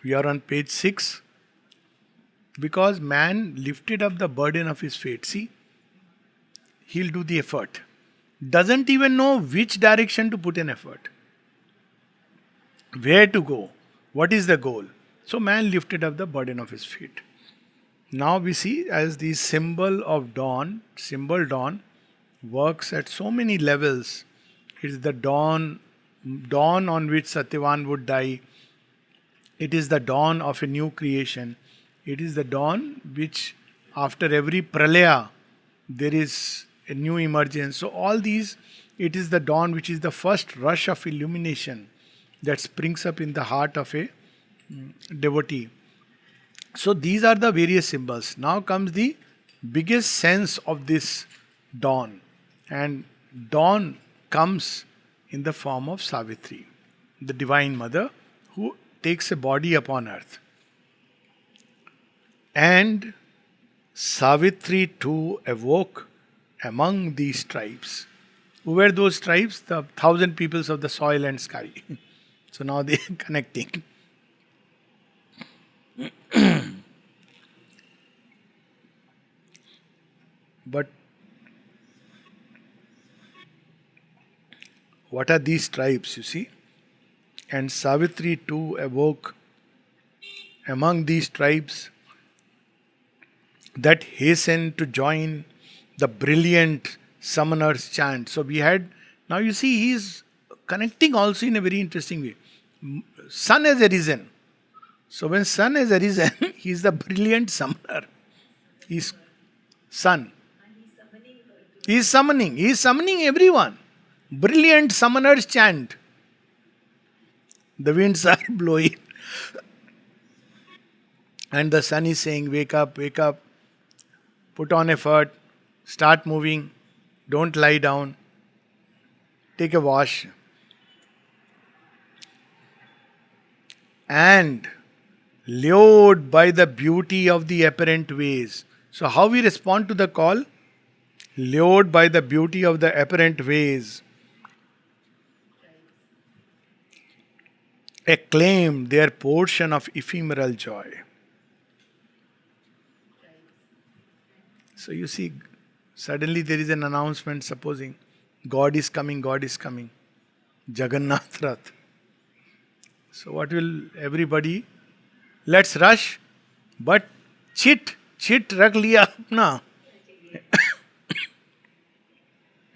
We are on page 6. Because man lifted up the burden of his fate. See, he'll do the effort. Doesn't even know which direction to put in effort. Where to go. What is the goal? So man lifted up the burden of his fate. Now we see as the symbol of dawn, symbol dawn works at so many levels. It is the dawn on which Satyavan would die. It is the dawn of a new creation. It is the dawn which, after every pralaya, there is a new emergence. So, all these, it is the dawn which is the first rush of illumination that springs up in the heart of a devotee. So, these are the various symbols. Now comes the biggest sense of this dawn. And dawn comes in the form of Savitri, the Divine Mother, who takes a body upon earth. And Savitri too awoke among these tribes. Who were those tribes? The 1,000 peoples of the soil and sky. So now they are connecting. But what are these tribes, you see? And Savitri too awoke among these tribes that hastened to join the brilliant summoner's chant. So we had, now you see, he is connecting also in a very interesting way. Sun has arisen. So when sun has arisen, he is the brilliant summoner. He is sun. He is summoning everyone. Brilliant summoner's chant. The winds are blowing. And the sun is saying, wake up, put on effort, start moving, don't lie down, take a wash. And lured by the beauty of the apparent ways. So how we respond to the call? Lured by the beauty of the apparent ways. Acclaim their portion of ephemeral joy. So you see, suddenly there is an announcement supposing God is coming, Jagannath Rath. So what will everybody? Let's rush, but chit रख लिया अपना.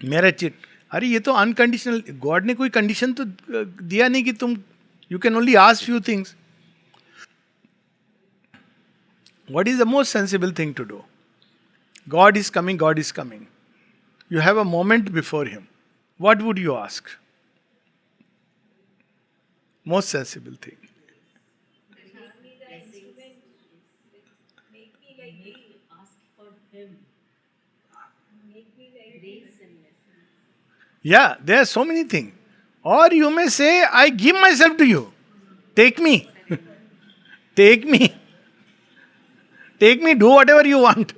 मेरा chit. अरे ये तो unconditional. God ने कोई condition तो दिया नहीं कि तुम, you can only ask few things. What is the most sensible thing to do? God is coming. You have a moment before Him. What would you ask? Most sensible thing. Yeah, there are so many things. Or you may say, I give myself to you. Take me. Take me. Take me, do whatever you want.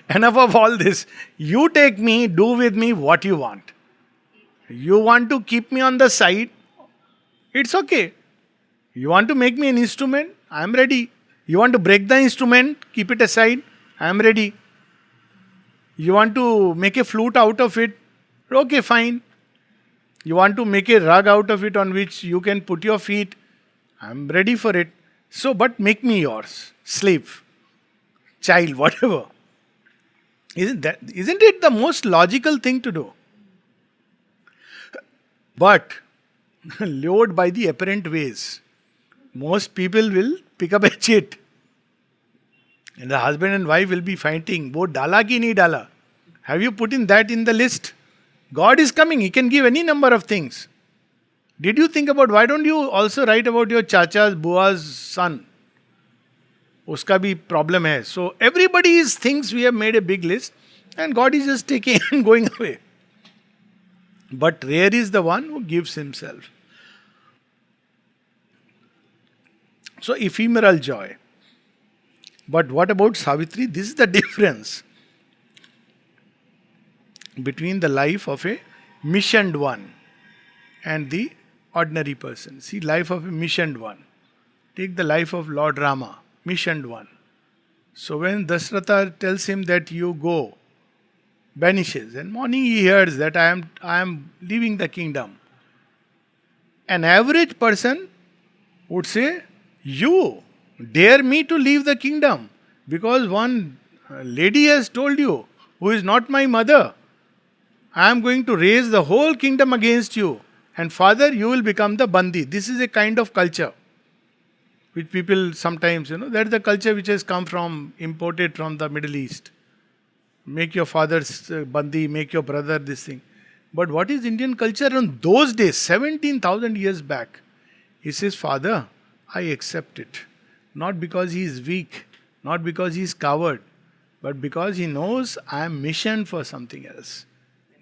Enough of all this. You take me, do with me what you want. You want to keep me on the side, it's okay. You want to make me an instrument, I am ready. You want to break the instrument, keep it aside, I am ready. You want to make a flute out of it, okay, fine. You want to make a rug out of it on which you can put your feet, I am ready for it. So, but make me yours, slave, child, whatever. Isn't it the most logical thing to do? But lured by the apparent ways, most people will pick up a chit. And the husband and wife will be fighting. Wo dala ki nahi dala? Have you put in that in the list? God is coming. He can give any number of things. Did you think about, why don't you also write about your chacha's, bua's son? Uska bhi problem hai. So everybody's thinks we have made a big list and God is just taking and going away. But rare is the one who gives himself. So ephemeral joy. But what about Savitri? This is the difference between the life of a missioned one and the ordinary person. See, life of a missioned one. Take the life of Lord Rama, missioned one. So when Dasratha tells him that you go, vanishes, and morning he hears that I am leaving the kingdom. An average person would say, you dare me to leave the kingdom because one lady has told you, who is not my mother, I am going to raise the whole kingdom against you. And father, you will become the bandi. This is a kind of culture which people sometimes, that's the culture which has come from, imported from the Middle East. Make your father's bandi, make your brother this thing. But what is Indian culture on those days, 17,000 years back? He says, Father, I accept it. Not because he is weak, not because he is coward, but because he knows I am missioned for something else.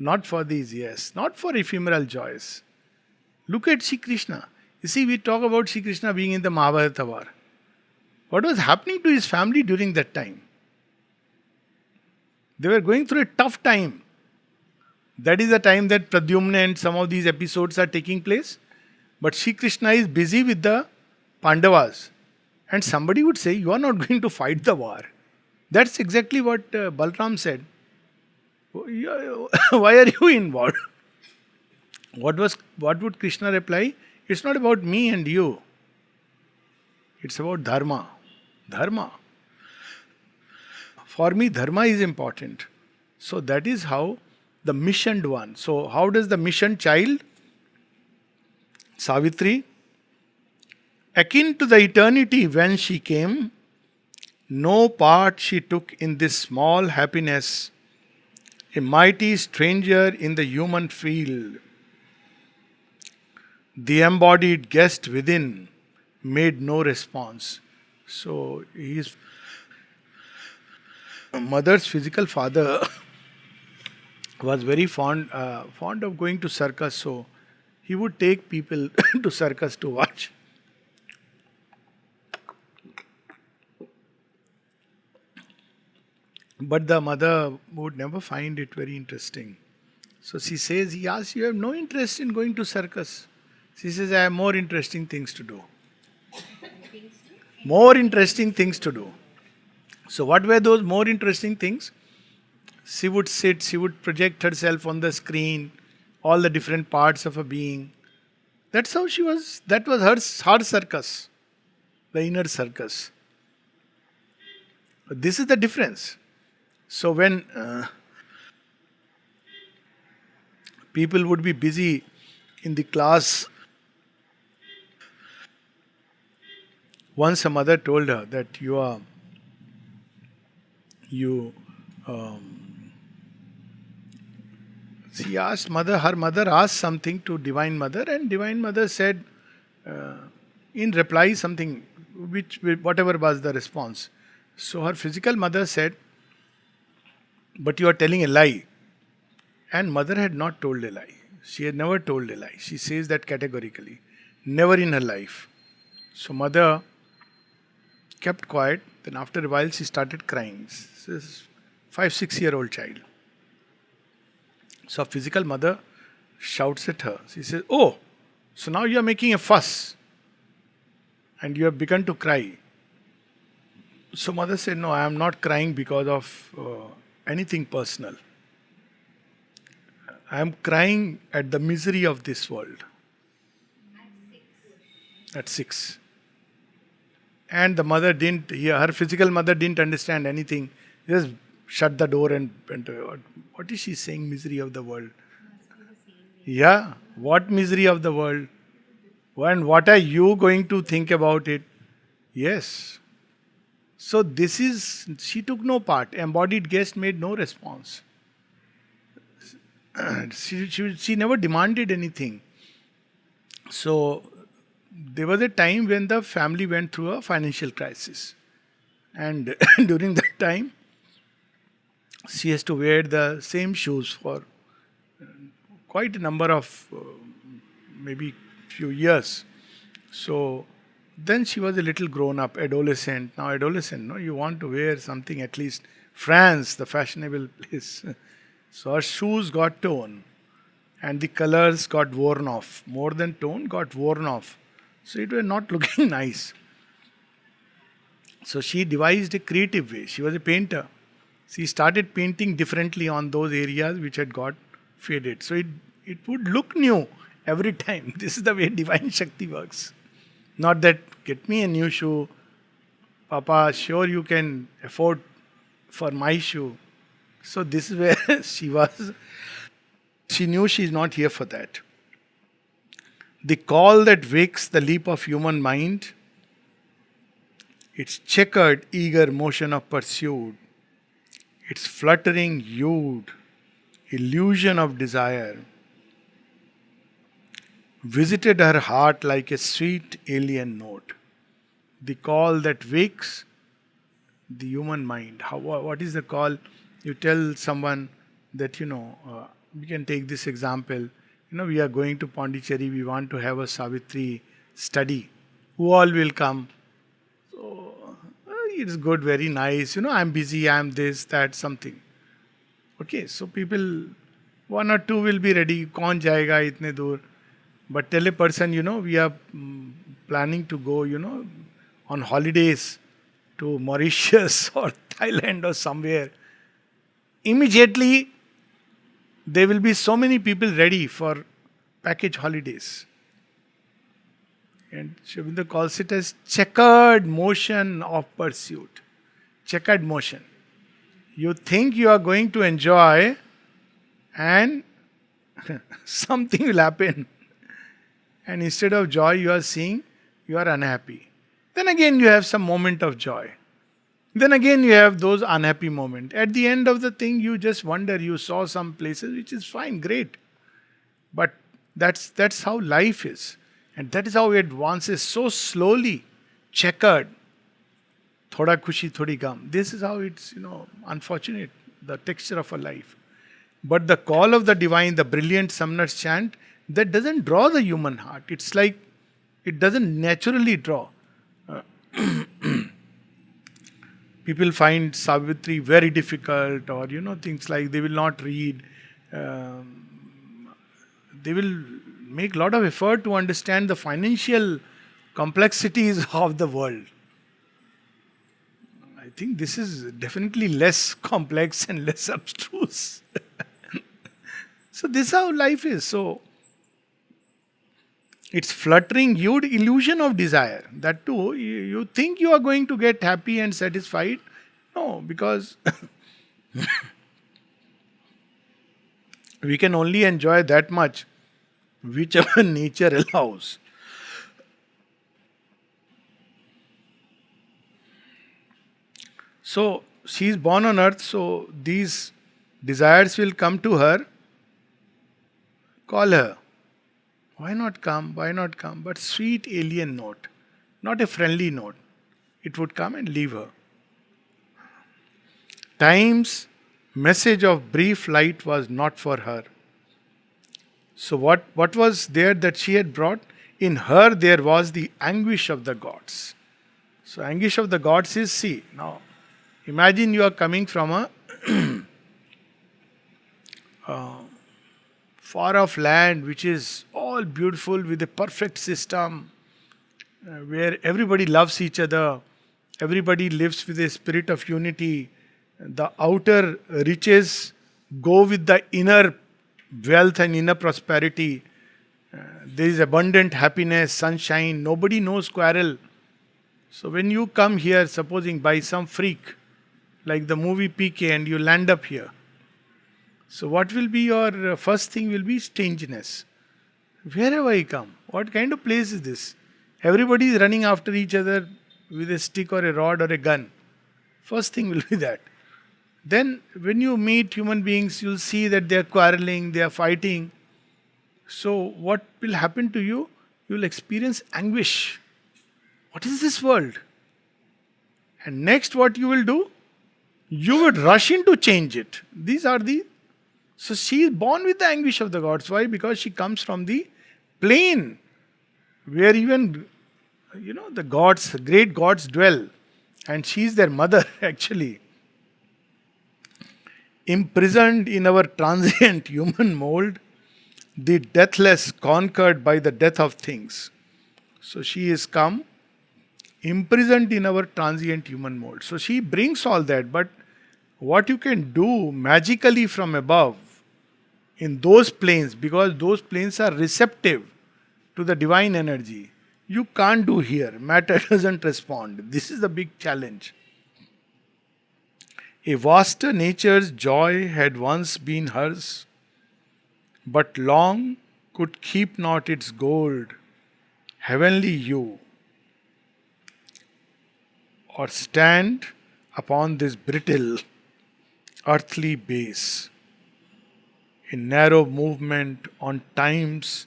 Not for these years, not for ephemeral joys. Look at Sri Krishna. You see, we talk about Sri Krishna being in the Mahabharata war. What was happening to his family during that time? They were going through a tough time. That is the time that Pradyumna and some of these episodes are taking place. But Sri Krishna is busy with the Pandavas. And somebody would say, you are not going to fight the war. That's exactly what Balram said. Why are you involved? What would Krishna reply? It's not about me and you. It's about dharma. Dharma. For me, dharma is important. So that is how the missioned one. So how does the missioned child, Savitri, akin to the eternity when she came, no part she took in this small happiness, a mighty stranger in the human field. The embodied guest within made no response. So his mother's physical father was very fond of going to circus. So he would take people to circus to watch. But the mother would never find it very interesting. So she says, he asks, you have no interest in going to circus. She says, I have more interesting things to do. More interesting things to do. So what were those more interesting things? She would sit, she would project herself on the screen, all the different parts of a being. That's how she was, that was her circus, the inner circus. But this is the difference. So when people would be busy in the class, once a mother told her that she asked her mother asked something to Divine Mother, and Divine Mother said in reply something, whatever was the response. So her physical mother said, but you are telling a lie. And mother had not told a lie. She had never told a lie. She says that categorically. Never in her life. So mother kept quiet. Then after a while she started crying. This is 5-6-year-old child. So a physical mother shouts at her. She says, oh, so now you are making a fuss. And you have begun to cry. So mother said, no, I am not crying because of anything personal. I am crying at the misery of this world. At 6. And the mother didn't hear, her physical mother didn't understand anything. Just shut the door and went away. What is she saying, misery of the world? Yeah, what misery of the world? And what are you going to think about it? Yes. So this is, she took no part. Embodied guest made no response. She never demanded anything. So there was a time when the family went through a financial crisis. And during that time, she has to wear the same shoes for quite a number of maybe few years. So then she was a little grown up, adolescent. Now adolescent, no, you want to wear something at least France, the fashionable place. So her shoes got torn and the colors got worn off. More than torn, got worn off. So it was not looking nice. So she devised a creative way. She was a painter. She started painting differently on those areas which had got faded. So it would look new every time. This is the way divine Shakti works. Not that get me a new shoe, Papa, sure you can afford for my shoe. So this is where she was. She knew she's not here for that. The call that wakes the leap of human mind, its checkered, eager motion of pursuit, its fluttering hued illusion of desire, visited her heart like a sweet alien note. The call that wakes the human mind. What is the call? You tell someone that, we can take this example. We are going to Pondicherry, we want to have a Savitri study. Who all will come? So, it's good, very nice. I'm busy, I'm this, that, something. Okay, so people, one or two will be ready. Kaun jayega itne dur? But tell a person, we are planning to go, on holidays to Mauritius or Thailand or somewhere. Immediately, there will be so many people ready for package holidays. And Sri Aurobindo calls it as checkered motion of pursuit. Checkered motion. You think you are going to enjoy, and something will happen. And instead of joy, you are seeing you are unhappy. Then again, you have some moment of joy. Then again, you have those unhappy moments. At the end of the thing, you just wonder, you saw some places, which is fine, great. But that's how life is. And that is how it advances so slowly, checkered. Thoda khushi, thodi gum. This is how it's, unfortunate, the texture of a life. But the call of the divine, the brilliant summoner's chant, that doesn't draw the human heart. It's like it doesn't naturally draw. People find Savitri very difficult, or things like they will not read. They will make a lot of effort to understand the financial complexities of the world. I think this is definitely less complex and less abstruse. So this is how life is. So it's fluttering hued illusion of desire. That too, you think you are going to get happy and satisfied. No, because we can only enjoy that much whichever nature allows. So she is born on earth, so these desires will come to her. Call her. Why not come? Why not come? But sweet alien note, not a friendly note. It would come and leave her. Time's message of brief light was not for her. So what was there that she had brought? In her there was the anguish of the gods. So anguish of the gods is, see, now imagine you are coming from a far off land which is all beautiful with a perfect system where everybody loves each other, everybody lives with a spirit of unity. The outer riches go with the inner wealth and inner prosperity. There is abundant happiness, sunshine, nobody knows quarrel. So when you come here, supposing by some freak, like the movie PK, and you land up here, so what will be your first thing will be strangeness. Where have I come? What kind of place is this? Everybody is running after each other with a stick or a rod or a gun. First thing will be that. Then when you meet human beings, you'll see that they are quarreling, they are fighting. So what will happen to you? You'll experience anguish. What is this world? And next what you will do? You would rush in to change it. These are the... So she is born with the anguish of the gods. Why? Because she comes from the plane where even, the gods, great gods dwell. And she is their mother actually. Imprisoned in our transient human mold, the deathless conquered by the death of things. So she is come imprisoned in our transient human mold. So she brings all that, but what you can do magically from above in those planes, because those planes are receptive to the divine energy, you can't do here. Matter doesn't respond. This is the big challenge. A vaster nature's joy had once been hers, but long could keep not its gold, heavenly hue, or stand upon this brittle earthly base, in narrow movement on time's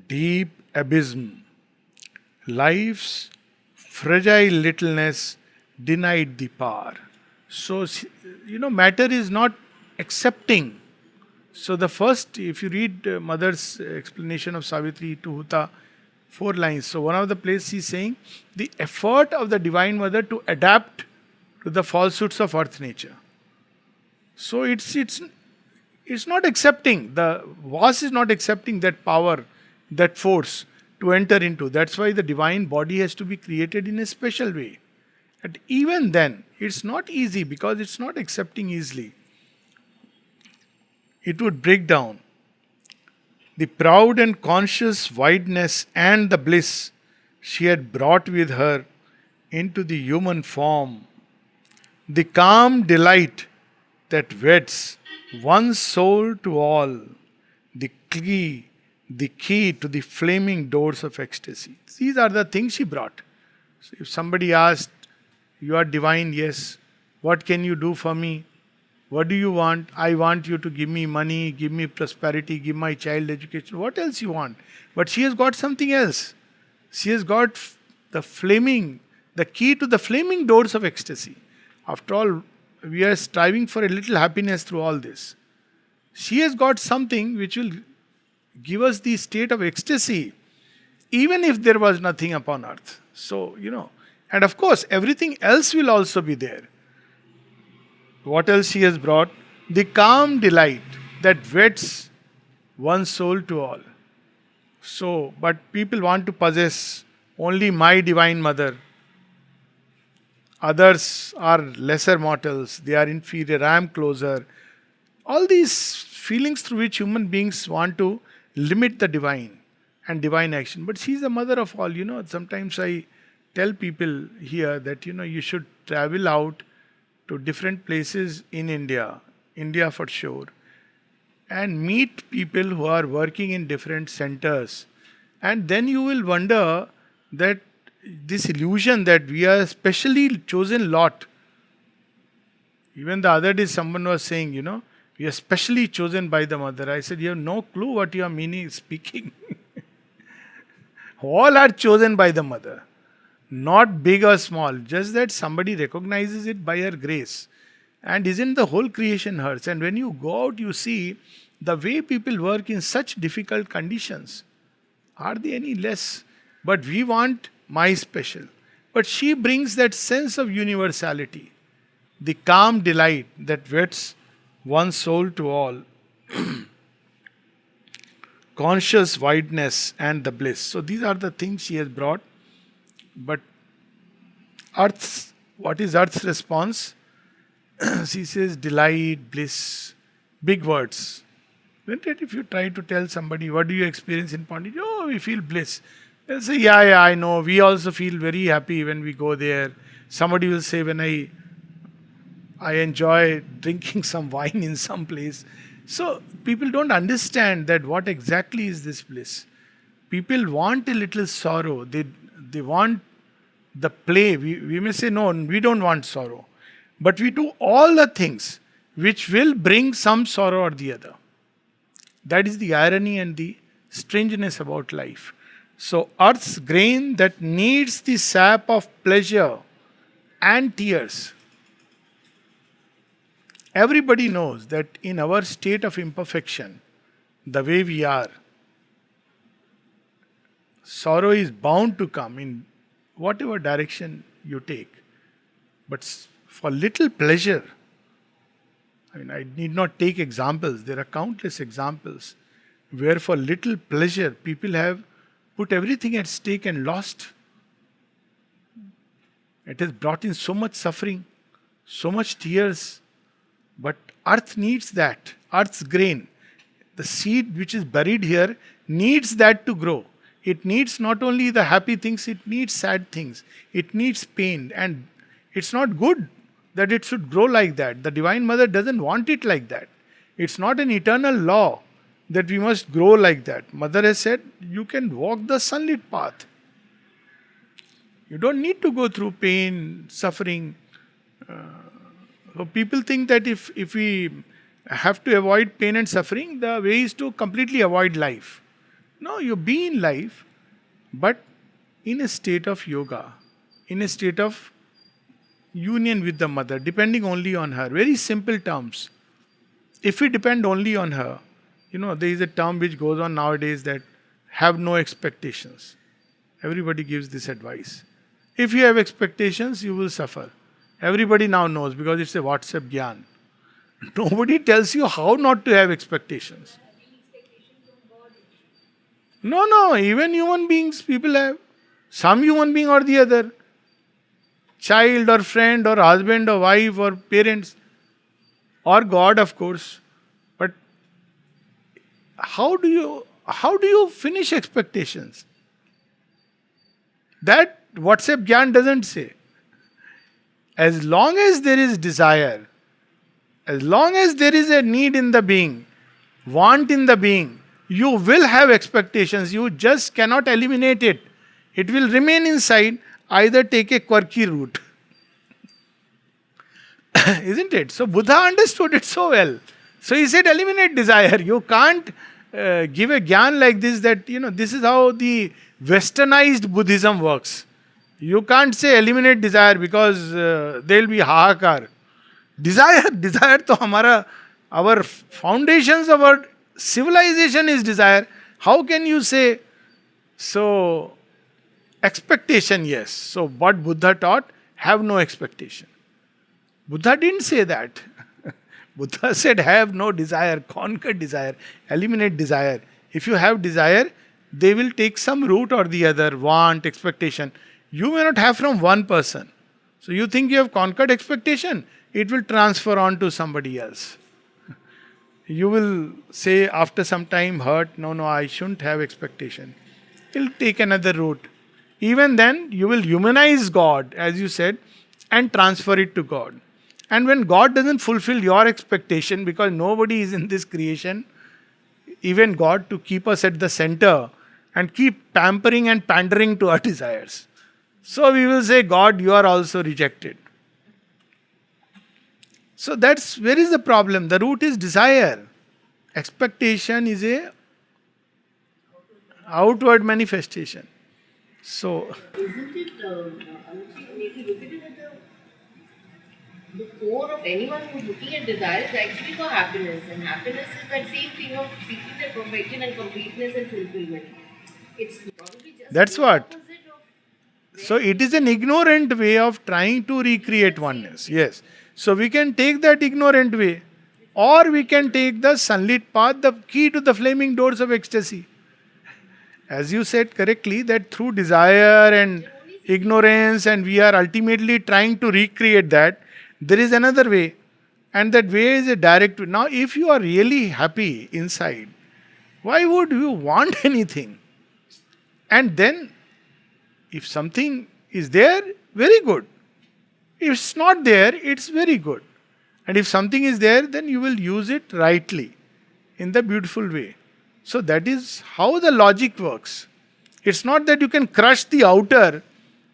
deep abysm. Life's fragile littleness denied the power. So, matter is not accepting. So, the first, if you read Mother's explanation of Savitri to Huta, 4 lines. So, one of the places he's saying the effort of the Divine Mother to adapt to the falsehoods of earth nature. So, it's not accepting. The vase is not accepting that power, that force to enter into. That's why the divine body has to be created in a special way. And even then, it's not easy because it's not accepting easily. It would break down. The proud and conscious wideness and the bliss she had brought with her into the human form, the calm delight that weds one soul to all, the key to the flaming doors of ecstasy. These are the things she brought. So if somebody asked, "You are divine, yes. What can you do for me? What do you want? I want you to give me money, give me prosperity, give my child education. What else you want?" But she has got something else. She has got the key to the flaming doors of ecstasy. After all, we are striving for a little happiness through all this. She has got something which will give us the state of ecstasy, even if there was nothing upon earth. So, and of course, everything else will also be there. What else she has brought? The calm delight that weds one soul to all. So, but people want to possess only my divine mother. Others are lesser mortals, they are inferior, I am closer. All these feelings through which human beings want to limit the divine and divine action. But she is the mother of all. Sometimes I tell people here that, you should travel out to different places in India for sure, and meet people who are working in different centers. And then you will wonder that this illusion that we are specially chosen lot. Even the other day, someone was saying, we are specially chosen by the mother. I said, you have no clue what you are meaning speaking. All are chosen by the mother. Not big or small, just that somebody recognizes it by her grace. And isn't the whole creation hers? And when you go out, you see the way people work in such difficult conditions. Are they any less? But we want my special. But she brings that sense of universality, the calm delight that weds one soul to all, conscious wideness and the bliss. So these are the things she has brought. But what is Earth's response? She says delight, bliss, big words. When if you try to tell somebody, what do you experience in Pondicherry? Oh, we feel bliss. They'll say, yeah, I know. We also feel very happy when we go there. Somebody will say, when I enjoy drinking some wine in some place. So people don't understand that what exactly is this bliss. People want a little sorrow. They want the play. We may say, no, we don't want sorrow. But we do all the things which will bring some sorrow or the other. That is the irony and the strangeness about life. So, earth's grain that needs the sap of pleasure and tears. Everybody knows that in our state of imperfection, the way we are, sorrow is bound to come in whatever direction you take. But for little pleasure, I need not take examples, there are countless examples where for little pleasure people have put everything at stake and lost It has brought in so much suffering, so much tears. But earth needs that. Earth's grain, the seed which is buried here, needs that to grow. It needs not only the happy things, it needs sad things. It needs pain. And it's not good that it should grow like that. The Divine Mother doesn't want it like that. It's not an eternal law that we must grow like that. Mother has said, you can walk the sunlit path. You don't need to go through pain, suffering. So people think that if we have to avoid pain and suffering, the way is to completely avoid life. No, you be in life, but in a state of yoga, in a state of union with the mother, depending only on her. Very simple terms. If we depend only on her, there is a term which goes on nowadays that have no expectations. Everybody gives this advice. If you have expectations, you will suffer. Everybody now knows because it's a WhatsApp gyan. Nobody tells you how not to have expectations. No, even human beings, people have. Some human being or the other. Child or friend or husband or wife or parents. Or God, of course. But how do you finish expectations? That WhatsApp Gyan doesn't say. As long as there is desire, as long as there is a need in the being, want in the being, you will have expectations. You just cannot eliminate it. It will remain inside. Either take a quirky route. Isn't it? So Buddha understood it so well. So he said, eliminate desire. You can't give a gyan like this that, this is how the westernized Buddhism works. You can't say eliminate desire because there will be hahakar. Desire to our foundations of our civilization is desire. How can you say so? Expectation, yes. So what Buddha taught, have no expectation. Buddha didn't say that. Buddha said, have no desire, conquer desire, eliminate desire. If you have desire, they will take some route or the other, want, expectation. You may not have from one person. So you think you have conquered expectation, it will transfer on to somebody else. You will say after some time hurt, no, I shouldn't have expectation. He'll take another route. Even then, you will humanize God, as you said, and transfer it to God. And when God doesn't fulfill your expectation, because nobody is in this creation, even God, to keep us at the center and keep pampering and pandering to our desires. So we will say, God, you are also rejected. So where is the problem? The root is desire. Expectation is a outward manifestation. So, isn't it, if you look at it at the core of anyone who's looking at desire is actually for happiness. And happiness is that same thing of seeking the perfection and completeness and fulfillment. It's probably just that's the what. opposite of So it is an ignorant way of trying to recreate oneness. Yes. So we can take that ignorant way, or we can take the sunlit path, the key to the flaming doors of ecstasy. As you said correctly, that through desire and ignorance, and we are ultimately trying to recreate that, there is another way. And that way is a direct way. Now, if you are really happy inside, why would you want anything? And then, if something is there, very good. If it's not there, it's very good. And if something is there, then you will use it rightly, in the beautiful way. So that is how the logic works. It's not that you can crush the outer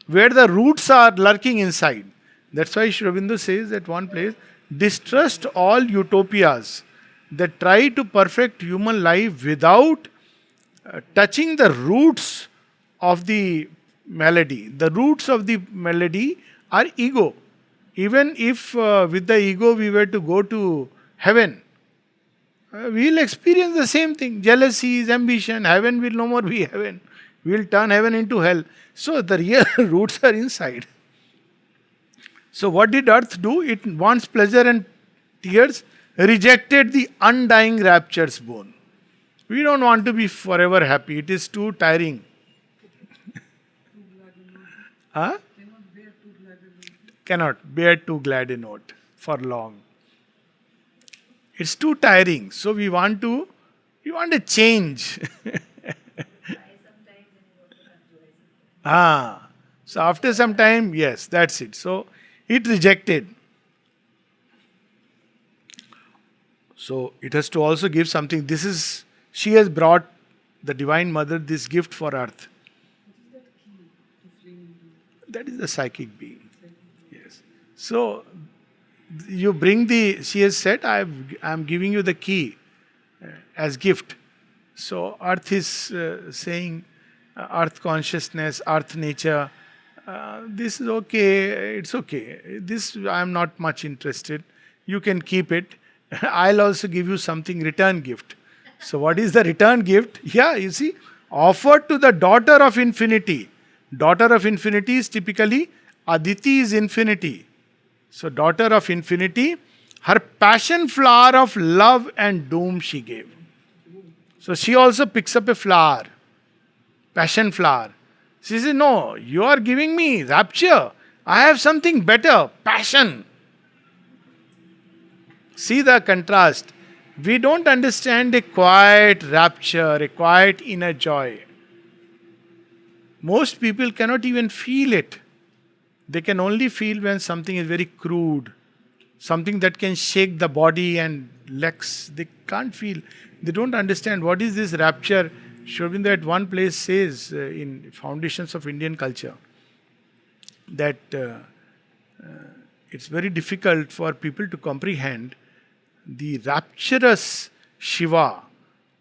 where the roots are lurking inside. That's why Sri Aurobindo says at one place, distrust all utopias that try to perfect human life without touching the roots of the melody. The roots of the melody are ego. Even if with the ego we were to go to heaven, we will experience the same thing. Jealousies, ambition, heaven will no more be heaven. We will turn heaven into hell. So the real roots are inside. So what did earth do? It wants pleasure and tears, rejected the undying rapture's boon. We don't want to be forever happy. It is too tiring. Huh? cannot bear too glad a note for long. It's too tiring. So we want a change. Ah, so after some time, yes, that's it. So it rejected. So it has to also give something. She has brought the Divine Mother this gift for earth. That is the psychic being. Yes. So you bring she has said, I'm giving you the key as gift. So earth is saying, earth consciousness, earth nature, this is okay, it's okay. This I'm not much interested. You can keep it. I'll also give you something return gift. So what is the return gift? Yeah, you see, offered to the daughter of infinity. Daughter of infinity is typically Aditi is infinity. So daughter of infinity, her passion flower of love and doom she gave. So she also picks up a flower, passion flower. She says, no, you are giving me rapture. I have something better, passion. See the contrast. We don't understand a quiet rapture, a quiet inner joy. Most people cannot even feel it. They can only feel when something is very crude, something that can shake the body and legs. They can't feel. They don't understand what is this rapture. Sri Aurobindo at one place says in Foundations of Indian Culture that it's very difficult for people to comprehend the rapturous Shiva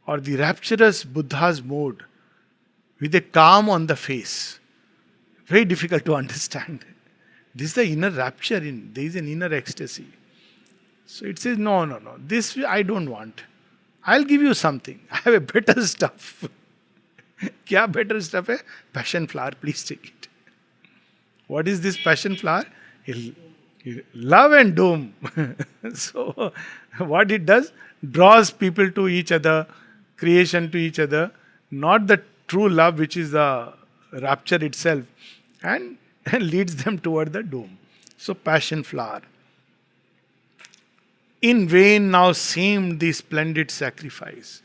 or the rapturous Buddha's mood with a calm on the face. Very difficult to understand. This is the inner rapture, there is an inner ecstasy. So it says, no, no, no, this I don't want. I'll give you something. I have a better stuff. Kya better stuff hai? Passion flower, please take it. What is this passion flower? Love and doom. So what it does, draws people to each other, creation to each other, not the true love which is the rapture itself, and leads them toward the doom. So passion flower. In vain now seemed the splendid sacrifice.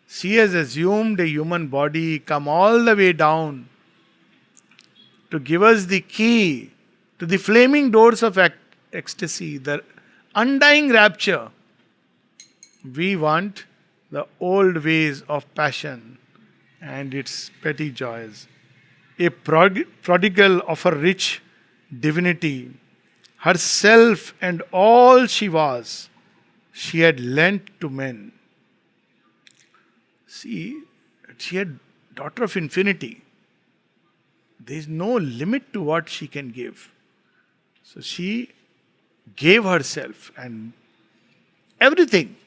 She has assumed a human body, come all the way down to give us the key to the flaming doors of ecstasy, the undying rapture. We want the old ways of passion and its petty joys. A prodigal of a rich divinity, herself and all she was, she had lent to men. See, she had daughter of infinity. There is no limit to what she can give. So she gave herself and everything.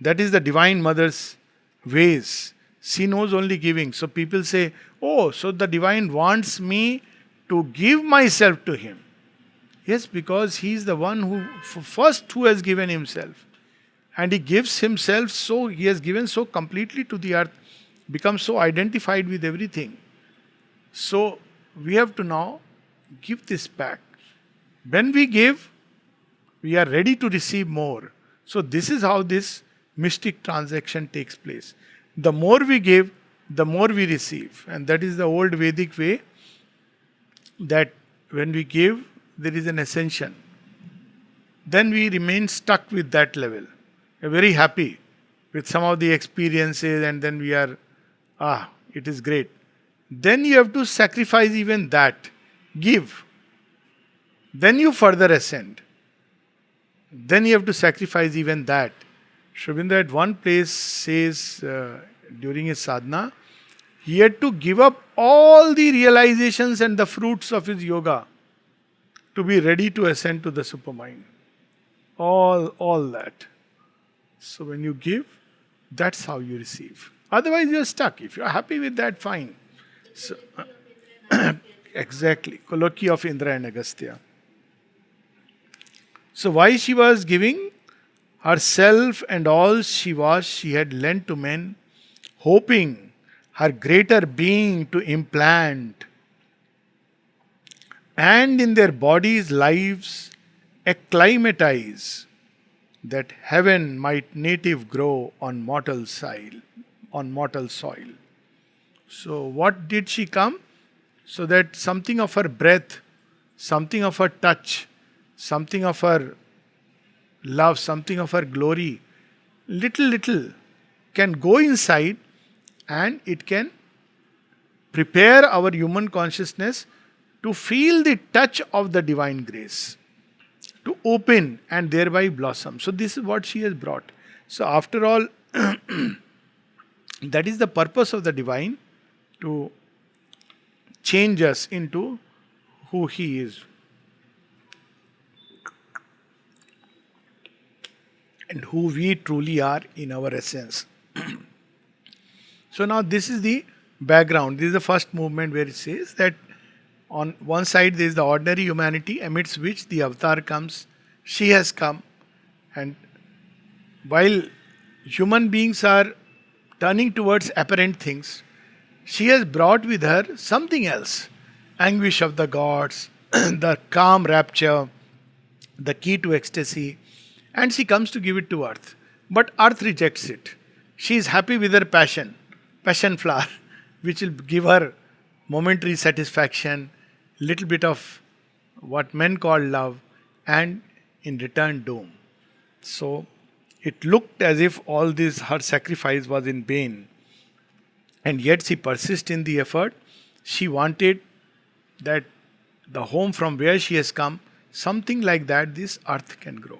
That is the Divine Mother's ways. She knows only giving. So people say, oh, so the Divine wants me to give myself to Him. Yes, because He is the one who has given Himself. And He gives Himself so, He has given so completely to the earth, becomes so identified with everything. So we have to now give this back. When we give, we are ready to receive more. So this is how this mystic transaction takes place. The more we give, the more we receive. And that is the old Vedic way, that when we give, there is an ascension. Then we remain stuck with that level. We are very happy with some of the experiences, and then we are, it is great. Then you have to sacrifice even that. Give. Then you further ascend. Then you have to sacrifice even that. Sri Aurobindo at one place says during his sadhana, he had to give up all the realizations and the fruits of his yoga to be ready to ascend to the supermind. All that. So when you give, that's how you receive. Otherwise you're stuck. If you're happy with that, fine. So, exactly. Colloquy of Indra and Agastya. So why she was giving? Herself and all she was, she had lent to men, hoping her greater being to implant. and in their bodies, lives acclimatize, that heaven might native grow on mortal soil. So, what did she come? So that something of her breath, something of her touch, something of her love, something of her glory, little can go inside, and it can prepare our human consciousness to feel the touch of the divine grace, to open and thereby blossom. So, this is what she has brought. So, after all, that is the purpose of the divine, to change us into who he is. And who we truly are in our essence. So now this is the background. This is the first movement where it says that on one side there is the ordinary humanity amidst which the avatar comes. She has come, and while human beings are turning towards apparent things, she has brought with her something else: anguish of the gods, the calm rapture, the key to ecstasy, and she comes to give it to earth. But earth rejects it. She is happy with her passion flower, which will give her momentary satisfaction, little bit of what men call love, and in return doom. So it looked as if all this her sacrifice was in vain, and yet she persists in the effort. She wanted that the home from where she has come, something like that, this earth can grow.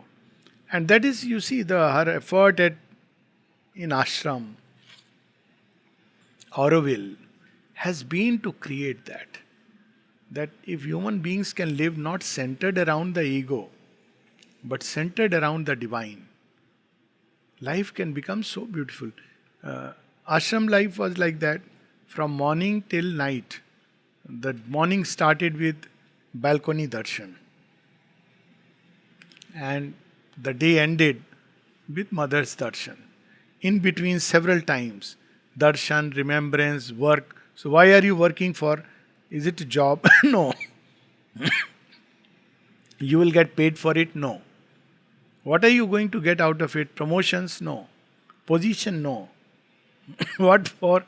And that is, you see, her effort in ashram, Auroville, has been to create that. That if human beings can live not centered around the ego, but centered around the divine, life can become so beautiful. Ashram life was like that from morning till night. The morning started with balcony darshan, and the day ended with mother's darshan. In between, several times, darshan, remembrance, work. So, why are you working for? Is it a job? No. You will get paid for it? No. What are you going to get out of it? Promotions? No. Position? No. What for?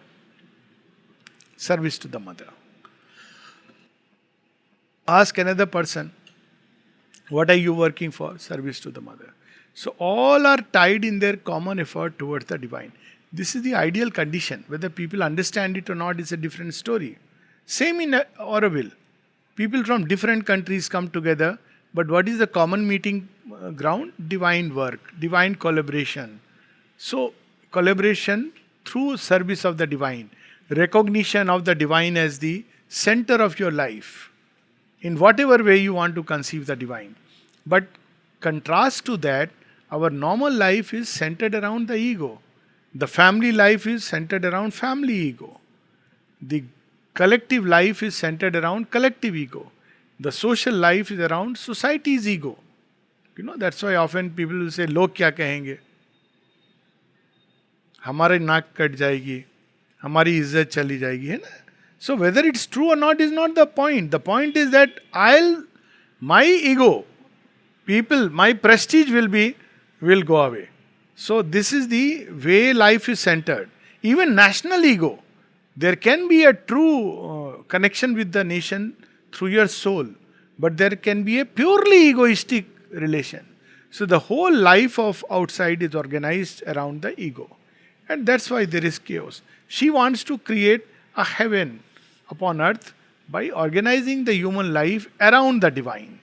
Service to the mother. Ask another person, what are you working for? Service to the mother. So all are tied in their common effort towards the divine. This is the ideal condition. Whether people understand it or not is a different story. Same in Auroville. People from different countries come together, but what is the common meeting ground? Divine work, divine collaboration. So, collaboration through service of the divine, recognition of the divine as the center of your life, in whatever way you want to conceive the divine. But contrast to that, our normal life is centered around the ego. The family life is centered around family ego. The collective life is centered around collective ego. The social life is around society's ego. That's why often people will say, log kya kahenge? हमारे नाक cut जाएगी, हमारी इज्जत चली जाएगी, है ना? So whether it's true or not is not the point. The point is that my ego, people, my prestige will go away. So this is the way life is centered. Even national ego, there can be a true connection with the nation through your soul, but there can be a purely egoistic relation. So the whole life of outside is organized around the ego. And that's why there is chaos. She wants to create a heaven upon earth by organizing the human life around the divine.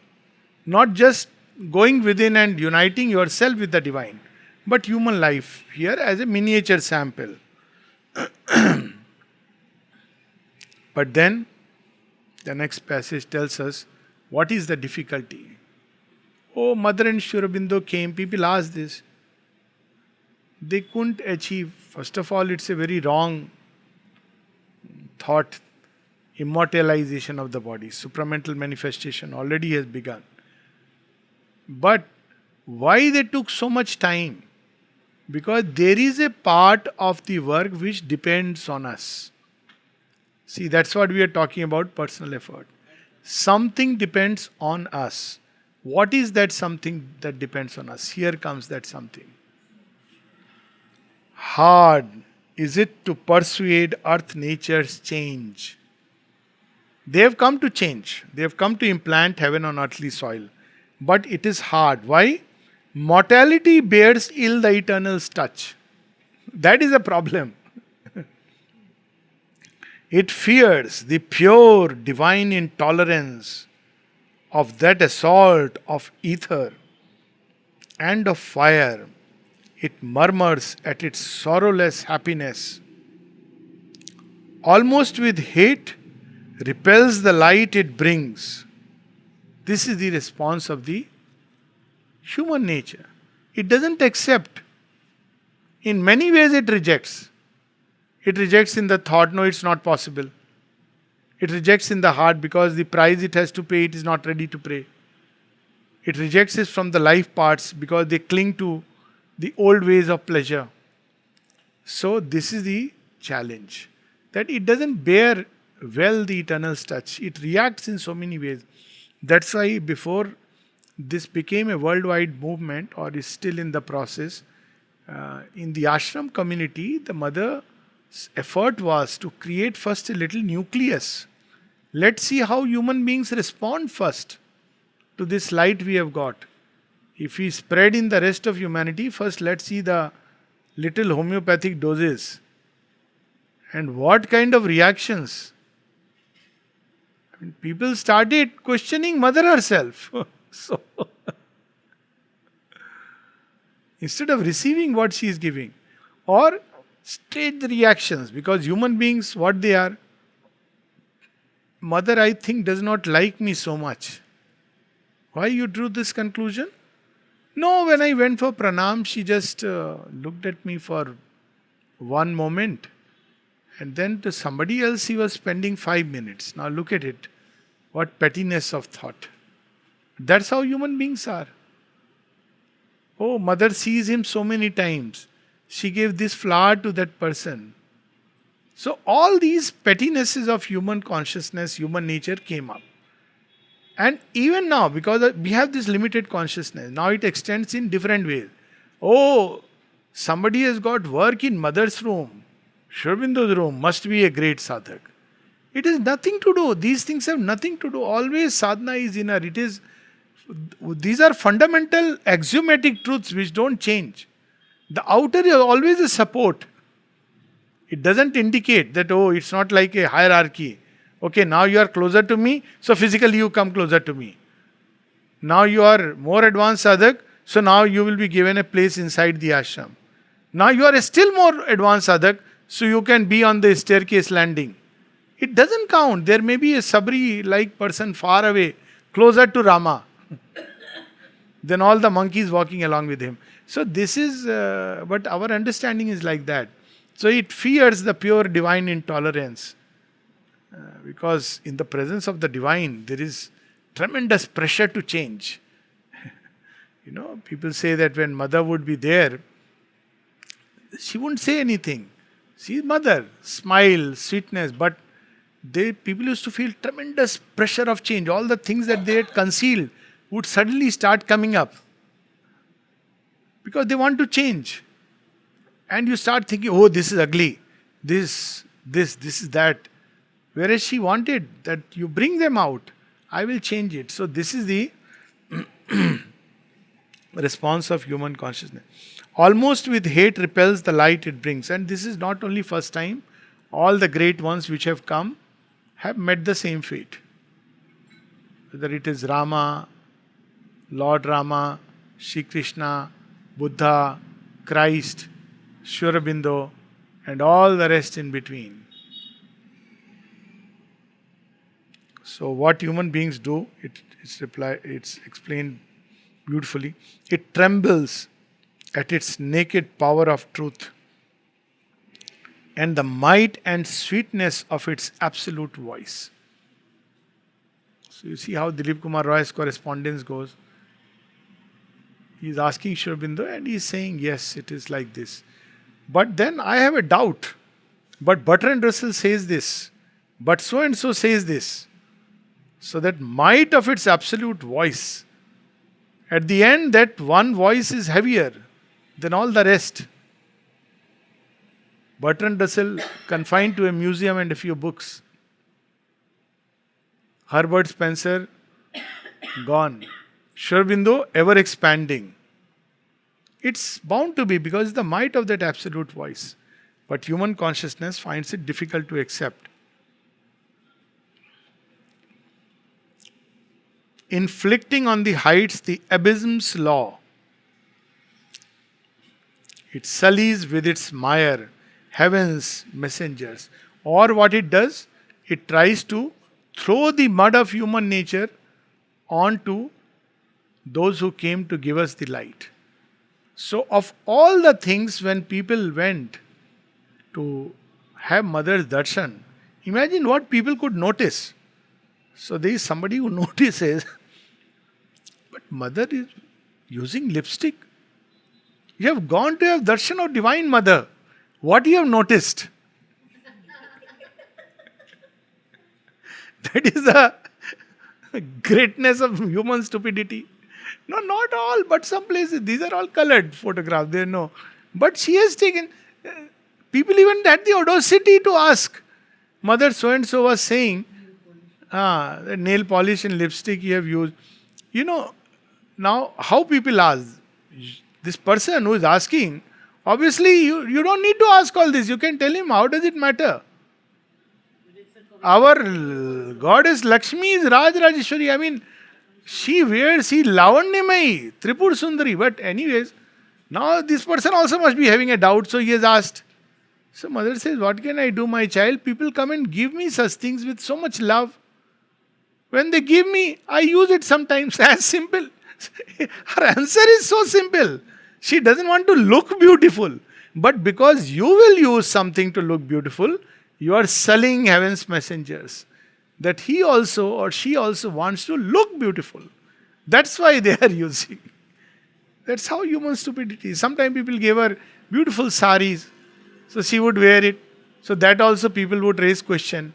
Not just going within and uniting yourself with the divine, but human life here as a miniature sample. But then, the next passage tells us what is the difficulty. Oh, Mother and Sri Aurobindo came, people asked this. They couldn't achieve. First of all, it's a very wrong thought. Immortalization of the body, supramental manifestation already has begun. But why they took so much time? Because there is a part of the work which depends on us. See, that's what we are talking about, personal effort. something depends on us. What is that something that depends on us? Here comes that something. Hard is it to persuade earth nature's change. They have come to change. They have come to implant heaven on earthly soil. But it is hard. Why? Mortality bears ill the eternal's touch. That is a problem. It fears the pure divine intolerance of that assault of ether and of fire. It murmurs at its sorrowless happiness. Almost with hate, repels the light it brings. This is the response of the human nature. It doesn't accept. In many ways, it rejects. It rejects in the thought, no, it's not possible. It rejects in the heart because the price it has to pay, it is not ready to pay. It rejects it from the life parts because they cling to the old ways of pleasure. So, this is the challenge. That it doesn't bear well the eternal's touch. It reacts in so many ways. That's why before this became a worldwide movement, or is still in the process, in the ashram community, the mother's effort was to create first a little nucleus. Let's see how human beings respond first to this light we have got. If we spread in the rest of humanity, first let's see the little homeopathic doses. And what kind of reactions? I mean, people started questioning mother herself. So, instead of receiving what she is giving, or stage the reactions, because human beings, what they are, mother, I think, does not like me so much. Why you drew this conclusion? No, when I went for pranam, she just looked at me for one moment, and then to somebody else he was spending 5 minutes. Now look at it. What pettiness of thought. That's how human beings are. Oh, mother sees him so many times. She gave this flower to that person. So all these pettinesses of human consciousness, human nature came up. And even now, because we have this limited consciousness, now it extends in different ways. Oh, somebody has got work in mother's room, Sri Aurobindo's room, must be a great sadhak. It has nothing to do. These things have nothing to do. Always sadhana is inner. These are fundamental axiomatic truths which don't change. The outer is always a support. It doesn't indicate that, oh, it's not like a hierarchy. Okay, now you are closer to me, so physically you come closer to me. Now you are more advanced sadhak, so now you will be given a place inside the ashram. Now you are a still more advanced sadhak, so you can be on the staircase landing. It doesn't count. There may be a Sabri-like person far away, closer to Rama, than all the monkeys walking along with him. So this is, but our understanding is like that. So it fears the pure divine intolerance. Because in the presence of the divine, there is tremendous pressure to change. People say that when mother would be there, she wouldn't say anything. She is mother, smile, sweetness, but people used to feel tremendous pressure of change. All the things that they had concealed would suddenly start coming up. Because they want to change. And you start thinking, oh, this is ugly. This is that. Whereas she wanted that you bring them out. I will change it. So this is the response of human consciousness. Almost with hate repels the light it brings. And this is not only first time. All the great ones which have come have met the same fate. Whether it is Rama, Lord Rama, Shri Krishna, Buddha, Christ, Sri Aurobindo, and all the rest in between. So what human beings do, it's explained beautifully. It trembles at its naked power of truth and the might and sweetness of its absolute voice. So you see how Dilip Kumar Roy's correspondence goes. He is asking Sri Aurobindo and he is saying, yes, it is like this. But then I have a doubt. But Bertrand Russell says this. But so and so says this. So that might of its absolute voice, at the end, that one voice is heavier than all the rest. Bertrand Russell confined to a museum and a few books. Herbert Spencer gone. Sri Aurobindo ever expanding. It's bound to be because the might of that absolute voice. But human consciousness finds it difficult to accept. Inflicting on the heights the abysm's law. It sullies with its mire heaven's messengers. Or what it does, it tries to throw the mud of human nature onto those who came to give us the light. So, of all the things when people went to have Mother's darshan, imagine what people could notice. So, there is somebody who notices, but Mother is using lipstick. You have gone to have darshan of Divine Mother. What you have noticed? That is the greatness of human stupidity. No, not all, but some places. These are all colored photographs. There no. But she has taken. People even had the audacity to ask. Mother so and so was saying, the nail polish and lipstick you have used. You know, now how people ask. This person who is asking, obviously you don't need to ask all this. You can tell him, how does it matter? Our goddess Lakshmi is Raj Rajeshwari. I mean, she wears, she Lavanyamai, Tripur Sundari. But anyways, now this person also must be having a doubt, so he has asked. So mother says, what can I do, my child? People come and give me such things with so much love. When they give me, I use it sometimes. As simple. Her answer is so simple. She doesn't want to look beautiful. But because you will use something to look beautiful, you are sullying heaven's messengers. That he also or she also wants to look beautiful. That's why they are using. That's how human stupidity is. Sometimes people gave her beautiful saris. So she would wear it. So that also people would raise question.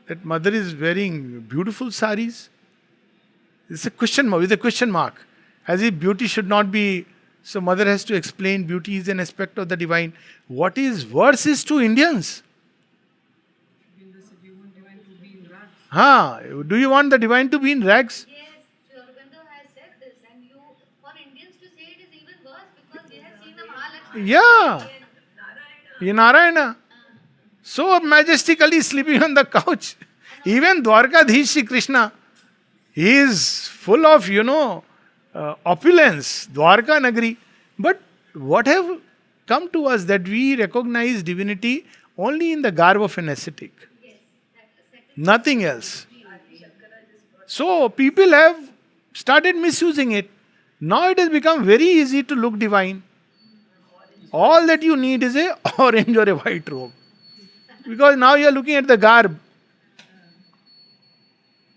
That mother is wearing beautiful saris. It's a question mark, with a question mark. As if beauty should not be. So mother has to explain beauty is an aspect of the divine. What is worse is to Indians. Do you want the divine to be in rags? Yes, Sri Aurobindo has said this, and you, for Indians to say it is even worse because they have seen the Mahalakshmi. Yeah. In Narayana. So majestically sleeping on the couch. Even Dwarkadhish Shri Krishna. He is full of, opulence. Dwarka Nagari. But what have come to us that we recognize divinity only in the garb of an ascetic. Nothing else. So people have started misusing it. Now it has become very easy to look divine. All that you need is a orange or a white robe. Because now you are looking at the garb.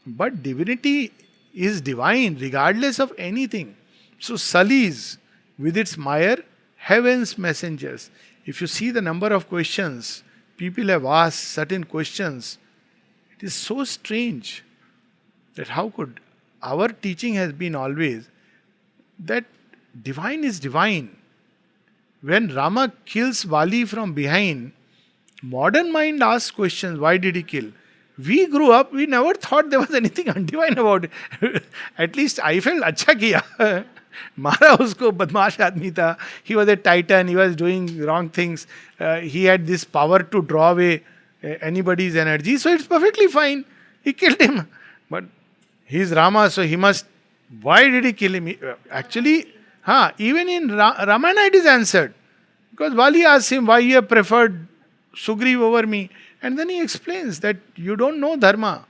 But divinity is divine regardless of anything. So sullies with its mire heaven's messengers. If you see the number of questions people have asked certain questions, it is so strange that how could our teaching has been always that divine is divine. When Rama kills Vali from behind, modern mind asks questions, why did he kill? We grew up, we never thought there was anything undivine about it. At least I felt अच्छा किया. मारा उसको बदमाश आदमी था. He was a titan, he was doing wrong things. He had this power to draw away anybody's energy. So it's perfectly fine. He killed him. But he's Rama, so he must... Why did he kill him? Actually, even in Ramayana it is answered. Because Vali asks him, why you have preferred Sugriv over me? And then he explains that you don't know dharma.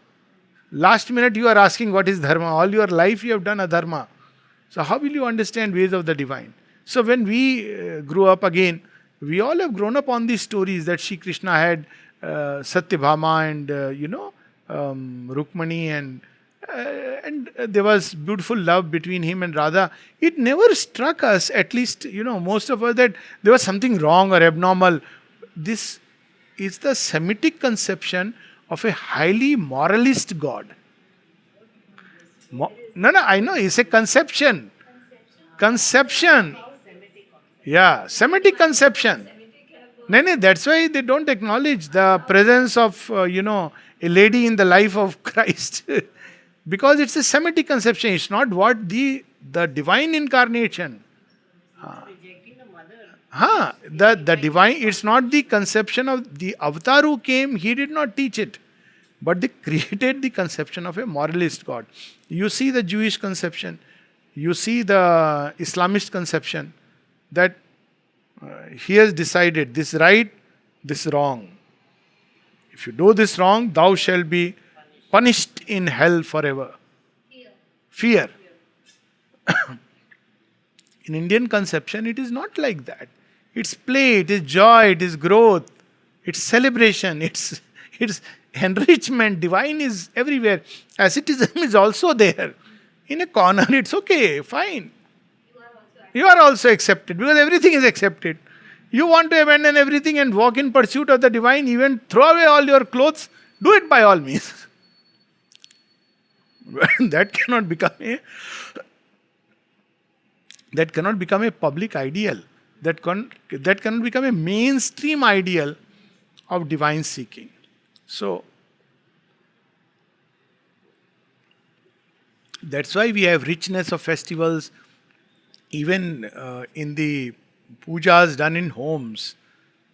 Last minute you are asking what is dharma. All your life you have done a dharma. So how will you understand ways of the divine? So when we grew up again, we all have grown up on these stories that Shri Krishna had Satyabhama and Rukmani and there was beautiful love between him and Radha. It never struck us, at least most of us, that there was something wrong or abnormal. This is the Semitic conception of a highly moralist God. No, no, I know. It's a conception. Conception. Yeah, Semitic conception. No, no, that's why they don't acknowledge the presence of, a lady in the life of Christ. Because it's a Semitic conception. It's not what the divine incarnation. Rejecting the mother. The divine, it's not the conception of the avatar who came, he did not teach it. But they created the conception of a moralist God. You see the Jewish conception, you see the Islamist conception that he has decided this right, this wrong. If you do this wrong, thou shalt be punished in hell forever. Here. Fear. In Indian conception, it is not like that. It's play, it is joy, it is growth, it's celebration, it's enrichment. Divine is everywhere. Asceticism is also there. In a corner, it's okay, fine. You are also You are also accepted because everything is accepted. You want to abandon everything and walk in pursuit of the divine, even throw away all your clothes, do it by all means. that cannot become a that cannot become a public ideal. That cannot become a mainstream ideal of divine seeking. So that's why we have richness of festivals, even in the pujas done in homes.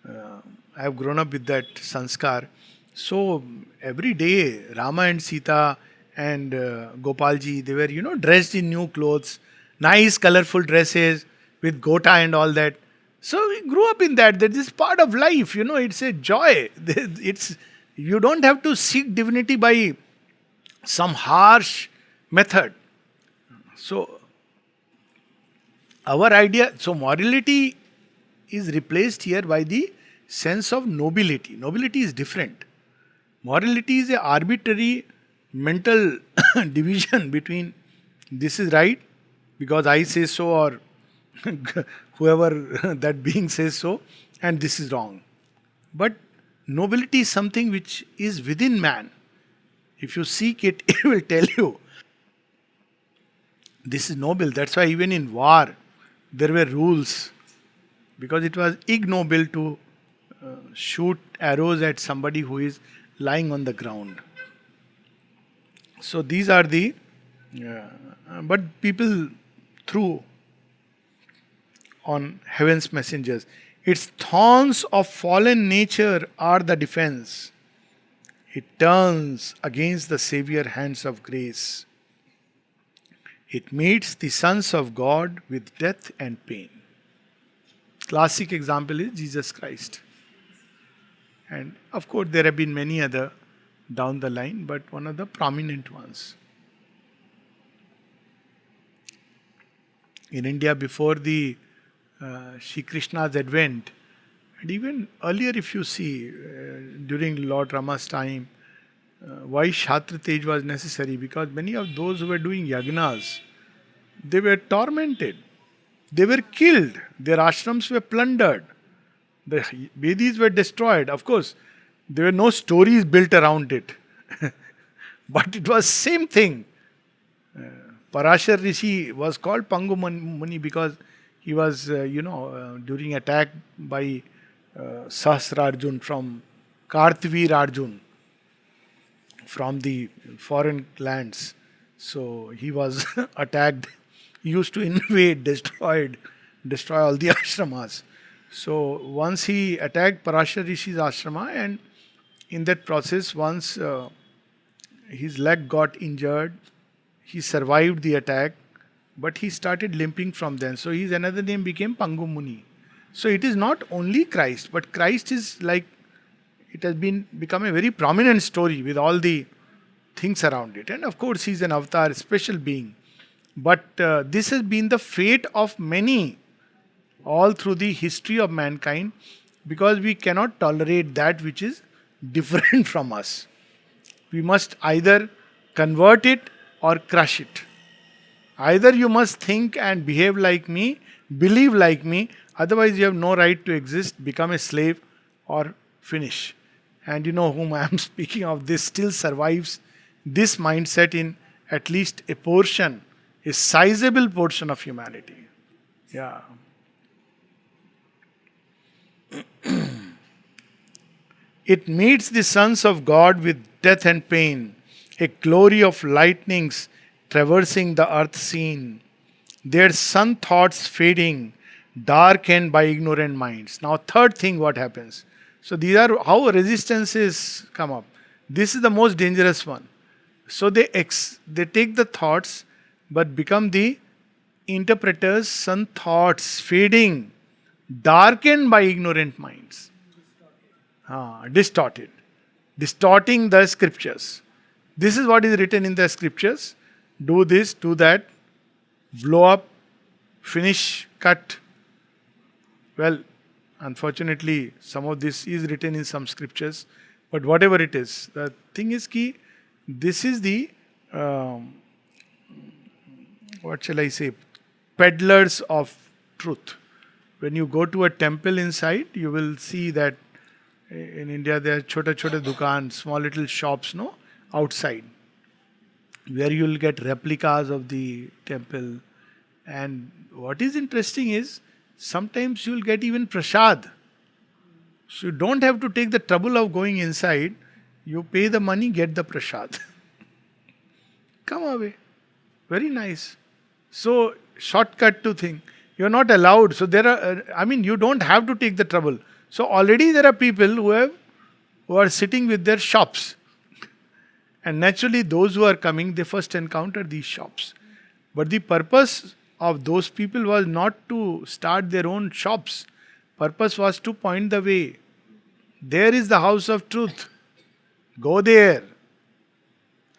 I have grown up with that sanskar. So every day, Rama and Sita and Gopalji, they were, dressed in new clothes, nice, colorful dresses with gota and all that. So we grew up in that. That is part of life. It's a joy. It's you don't have to seek divinity by some harsh method. So our idea, so morality is replaced here by the sense of nobility. Nobility is different. Morality is a arbitrary mental division between this is right because I say so, or whoever that being says so, and this is wrong. But nobility is something which is within man. If you seek it, it will tell you this is noble. That's why even in war there were rules, because it was ignoble to shoot arrows at somebody who is lying on the ground. So these are the but people threw on heaven's messengers. Its thorns of fallen nature are the defense. It turns against the Savior hands of grace. It meets the sons of God with death and pain. Classic example is Jesus Christ. And of course, there have been many other down the line, but one of the prominent ones. In India, before the Shri Krishna's advent, and even earlier, if you see, during Lord Rama's time, why Shatra Tej was necessary? Because many of those who were doing yagnas, they were tormented. They were killed. Their ashrams were plundered. The Vedis were destroyed. Of course, there were no stories built around it. But it was same thing. Parashar Rishi was called Pangu Muni because he was, during attack by Sahasra Arjun from Kartvir Arjun from the foreign lands. So he was attacked. He used to invade, destroy all the ashramas. So once he attacked Parashar Rishi's ashrama, and in that process, once his leg got injured, he survived the attack, but he started limping from then. So his another name became Pangu Muni. So it is not only Christ, but Christ is like, it has become a very prominent story with all the things around it. And of course, he's an avatar, a special being. But this has been the fate of many all through the history of mankind, because we cannot tolerate that which is different from us. We must either convert it or crush it. Either you must think and behave like me, believe like me, otherwise you have no right to exist, become a slave, or finish. And you know whom I am speaking of. This still survives, this mindset, in at least a portion, a sizable portion of humanity. Yeah. It meets the sons of God with death and pain, a glory of lightnings traversing the earth scene, their sun thoughts fading, darkened by ignorant minds. Now, third thing, what happens? So, these are how resistances come up. This is the most dangerous one. So, they take the thoughts but become the interpreters, sun thoughts fading, darkened by ignorant minds. Distorted. Distorting the scriptures. This is what is written in the scriptures. Do this, do that, blow up, finish, cut. Well, unfortunately, some of this is written in some scriptures, but whatever it is, the thing is key. This is the what shall I say? Peddlers of truth. When you go to a temple inside, you will see that in India there are chota dukan, small little shops, no, outside, where you will get replicas of the temple. And what is interesting is sometimes you will get even prasad. So you don't have to take the trouble of going inside. You pay the money, get the prasad. Come away. Very nice. So shortcut to thing. You're not allowed. So there are, you don't have to take the trouble. So already there are people who are sitting with their shops. And naturally those who are coming, they first encounter these shops. But the purpose of those people was not to start their own shops. Purpose was to point the way. There is the house of truth. Go there.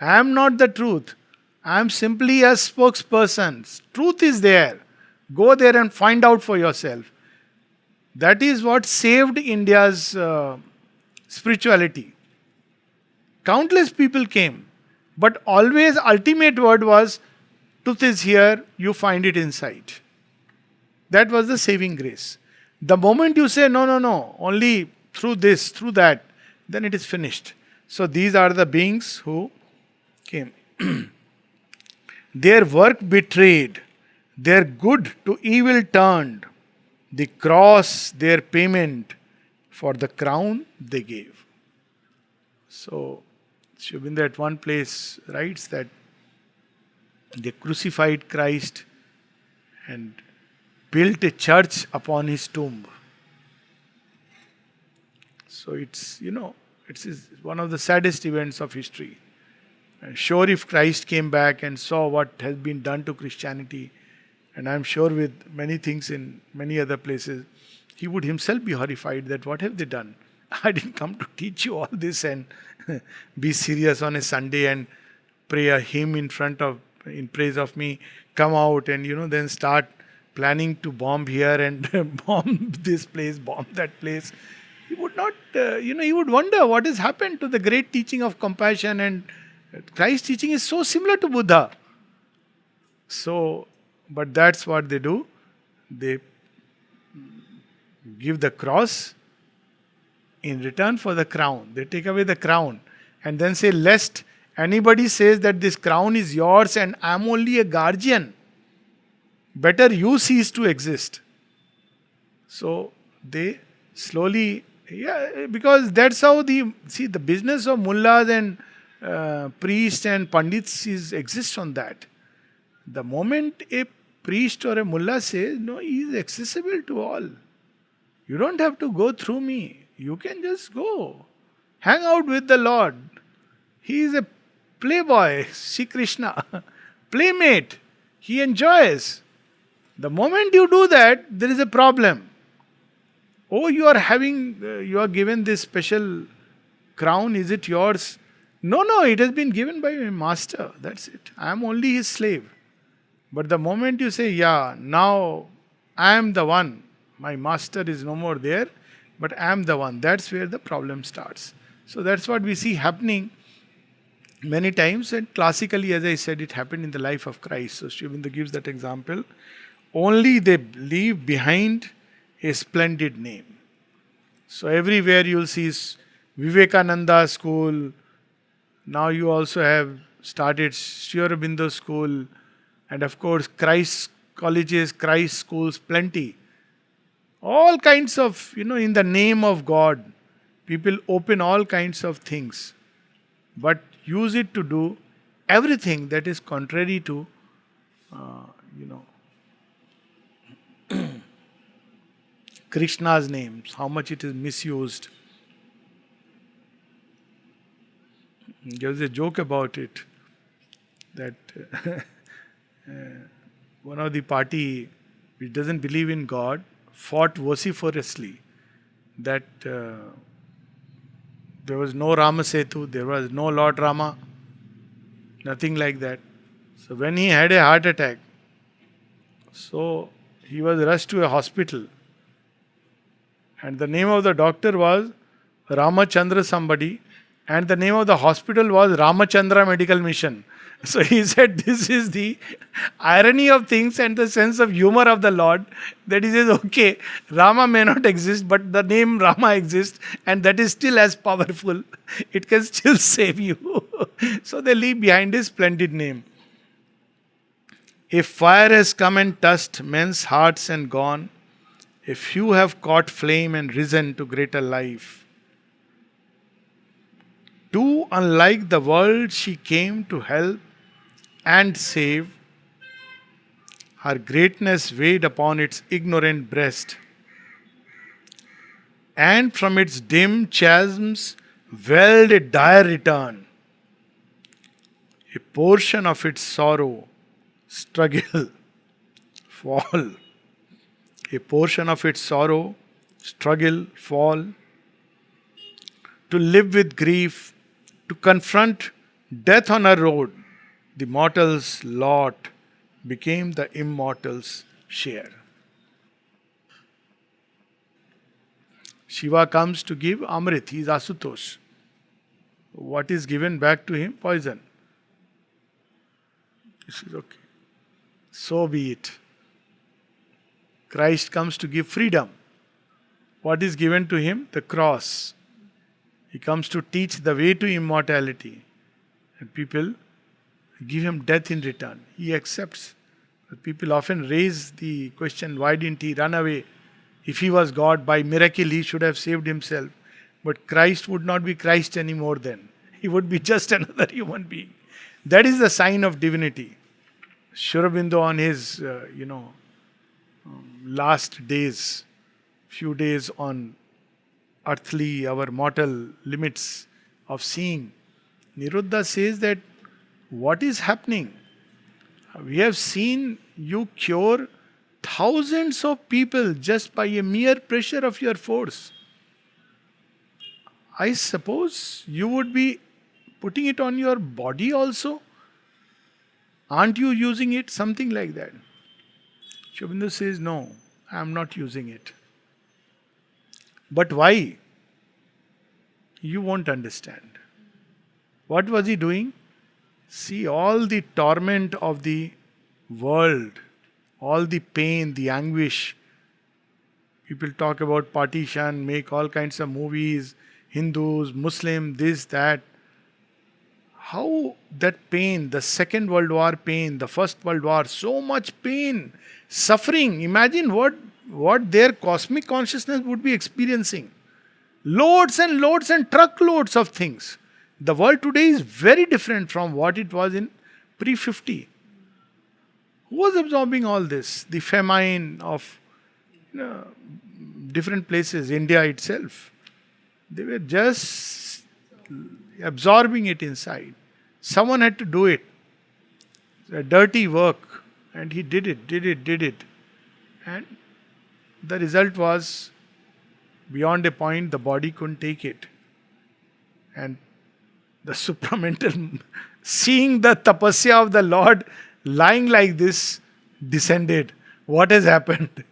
I am not the truth. I am simply a spokesperson. Truth is there. Go there and find out for yourself. That is what saved India's spirituality. Countless people came, but always ultimate word was, truth is here, you find it inside. That was the saving grace. The moment you say, no, only through this, through that, then it is finished. So these are the beings who came. Their work betrayed, their good to evil turned, the cross their payment, for the crown they gave. So, Sri Aurobindo at one place writes that they crucified Christ and built a church upon his tomb. So it's one of the saddest events of history. And sure, if Christ came back and saw what has been done to Christianity, and I'm sure with many things in many other places, he would himself be horrified that what have they done? I didn't come to teach you all this and be serious on a Sunday and pray a hymn in praise of me. Come out and then start planning to bomb here and bomb this place, bomb that place. He would not, he would wonder what has happened to the great teaching of compassion, and Christ's teaching is so similar to Buddha. So, but that's what they do. They give the cross in return for the crown. They take away the crown and then say, lest anybody says that this crown is yours and I'm only a guardian, better you cease to exist. So they slowly, because that's how the business of mullahs and priests and pandits exists on that. The moment a priest or a mullah says, no, he is accessible to all. You don't have to go through me. You can just go. Hang out with the Lord. He is a playboy, Sri Krishna, playmate. He enjoys. The moment you do that, there is a problem. Oh, you are given this special crown. Is it yours? No, it has been given by my master. That's it. I am only his slave. But the moment you say, now I am the one. My master is no more there, but I am the one. That's where the problem starts. So that's what we see happening many times. And classically, as I said, it happened in the life of Christ. So Sri Aurobindo gives that example. Only they leave behind a splendid name. So everywhere you'll see Vivekananda school. Now you also have started Sri Aurobindo School, and of course Christ colleges, Christ schools, plenty. All kinds of, in the name of God, people open all kinds of things, but use it to do everything that is contrary to, you know, Krishna's names, how much it is misused. There was a joke about it that one of the party which doesn't believe in God fought vociferously that there was no Ramasetu, there was no Lord Rama, nothing like that. So when he had a heart attack, so he was rushed to a hospital, and the name of the doctor was Ramachandra somebody, and the name of the hospital was Ramachandra Medical Mission. So he said, this is the irony of things and the sense of humor of the Lord, that he says, okay, Rama may not exist, but the name Rama exists, and that is still as powerful. It can still save you. So they leave behind a splendid name. If fire has come and touched men's hearts and gone, a few have caught flame and risen to greater life. Too unlike the world she came to help and save, her greatness weighed upon its ignorant breast, and from its dim chasms welled a dire return. A portion of its sorrow, struggle, fall. A portion of its sorrow, struggle, fall. To live with grief, to confront death on her road, the mortal's lot became the immortal's share. Shiva comes to give Amrit, he is Asutosh. What is given back to him? Poison. He says, okay, so be it. Christ comes to give freedom. What is given to him? The cross. He comes to teach the way to immortality. And people give him death in return. He accepts. But people often raise the question, why didn't he run away? If he was God, by miracle he should have saved himself. But Christ would not be Christ anymore then. He would be just another human being. That is the sign of divinity. Sri Aurobindo on his, last days, few days on earthly, our mortal limits of seeing, Niruddha says that what is happening? We have seen you cure thousands of people just by a mere pressure of your force. I suppose you would be putting it on your body also. Aren't you using it? Something like that. Sri Aurobindo says, no, I am not using it. But why? You won't understand. What was he doing? See, all the torment of the world, all the pain, the anguish. People talk about partition, make all kinds of movies, Hindus, Muslim, this, that. How that pain, the Second World War pain, the First World War, so much pain, suffering. Imagine what their cosmic consciousness would be experiencing. Loads and truckloads of things. The world today is very different from what it was in pre-50. Who was absorbing all this? The famine of different places, India itself. They were just absorbing it inside. Someone had to do it. A dirty work. And he did it. And the result was, beyond a point, the body couldn't take it. And the supramental, seeing the tapasya of the Lord lying like this, descended. What has happened?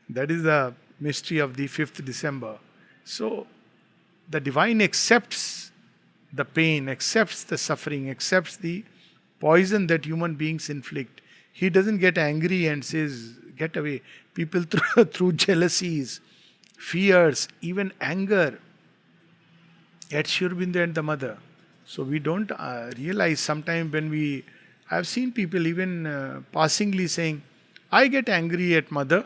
That is the mystery of the 5th December. So, the divine accepts the pain, accepts the suffering, accepts the poison that human beings inflict. He doesn't get angry and says, get away. People through jealousies, fears, even anger, at Sri Aurobindo and the mother. So we don't realize sometimes when I've seen people even passingly saying, I get angry at mother,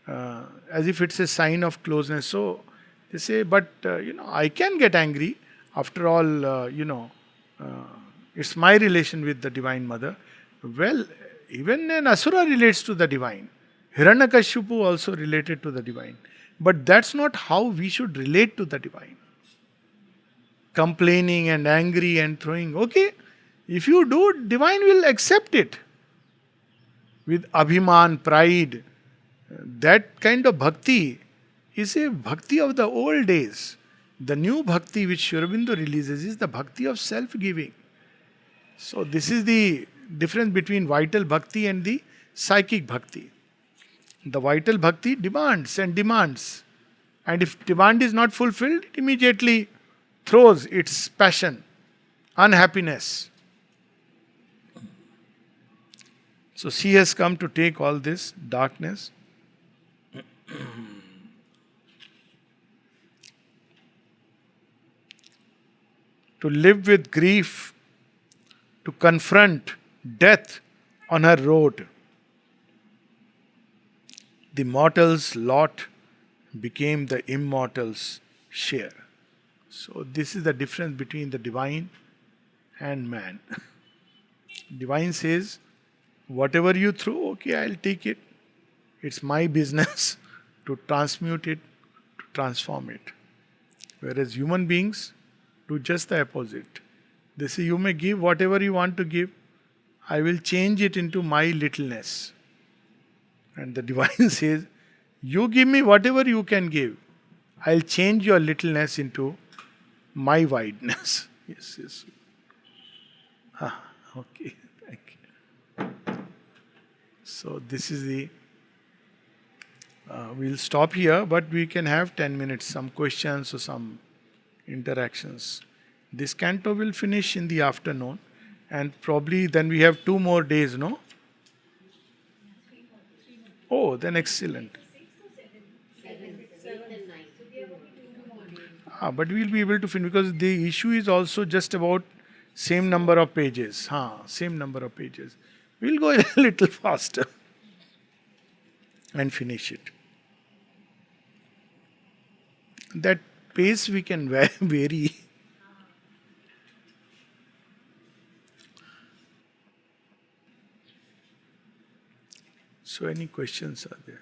as if it's a sign of closeness. So they say, but I can get angry. After all, it's my relation with the Divine Mother. Well, even an Asura relates to the Divine. Hiranyakashipu also related to the Divine. But that's not how we should relate to the Divine. Complaining and angry and throwing, okay, if you do, Divine will accept it. With Abhiman, pride, that kind of bhakti is a bhakti of the old days. The new bhakti which Sri Aurobindo releases is the bhakti of self-giving. So this is the difference between vital bhakti and the psychic bhakti. The vital bhakti demands and demands. And if demand is not fulfilled, it immediately throws its passion, unhappiness. So she has come to take all this darkness. To live with grief, to confront death on her road. The mortal's lot became the immortal's share. So this is the difference between the divine and man. Divine says, whatever you throw, okay, I'll take it. It's my business to transmute it, to transform it. Whereas human beings do just the opposite. They say, you may give whatever you want to give. I will change it into my littleness. And the Divine says, you give me whatever you can give. I'll change your littleness into my wideness. Yes. Okay. Thank you. So this is the... we'll stop here, but we can have 10 minutes, some questions or some interactions. This canto will finish in the afternoon, and probably then we have 2 more days, no? Oh, then excellent. But we'll be able to finish because the issue is also just about same number of pages. Same number of pages. We'll go a little faster and finish it. That pace we can vary. So any questions are there?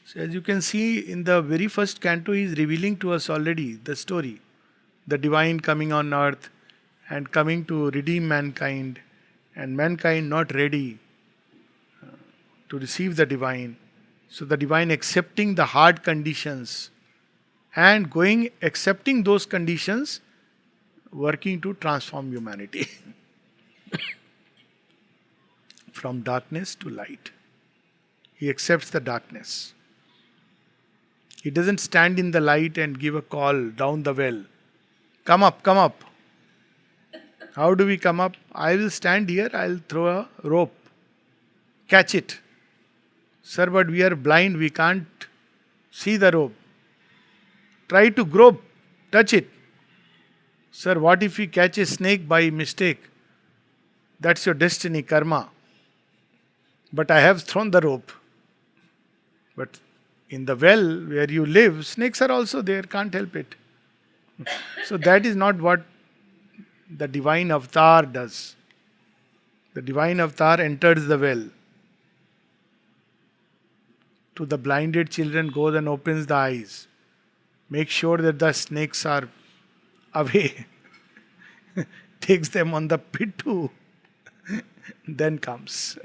So as you can see in the very first canto, he is revealing to us already the story. The divine coming on earth and coming to redeem mankind, and mankind not ready to receive the divine. So the divine accepting the hard conditions and accepting those conditions, working to transform humanity from darkness to light. He accepts the darkness. He doesn't stand in the light and give a call down the well. Come up, come up. How do we come up? I will stand here, I'll throw a rope. Catch it. Sir, but we are blind, we can't see the rope. Try to grope, touch it. Sir, what if we catch a snake by mistake? That's your destiny, karma. But I have thrown the rope. But in the well where you live, snakes are also there, can't help it. So that is not what the divine avatar does. The divine avatar enters the well. To the blinded children goes and opens the eyes. Make sure that the snakes are away. Takes them on the pit too. Then comes.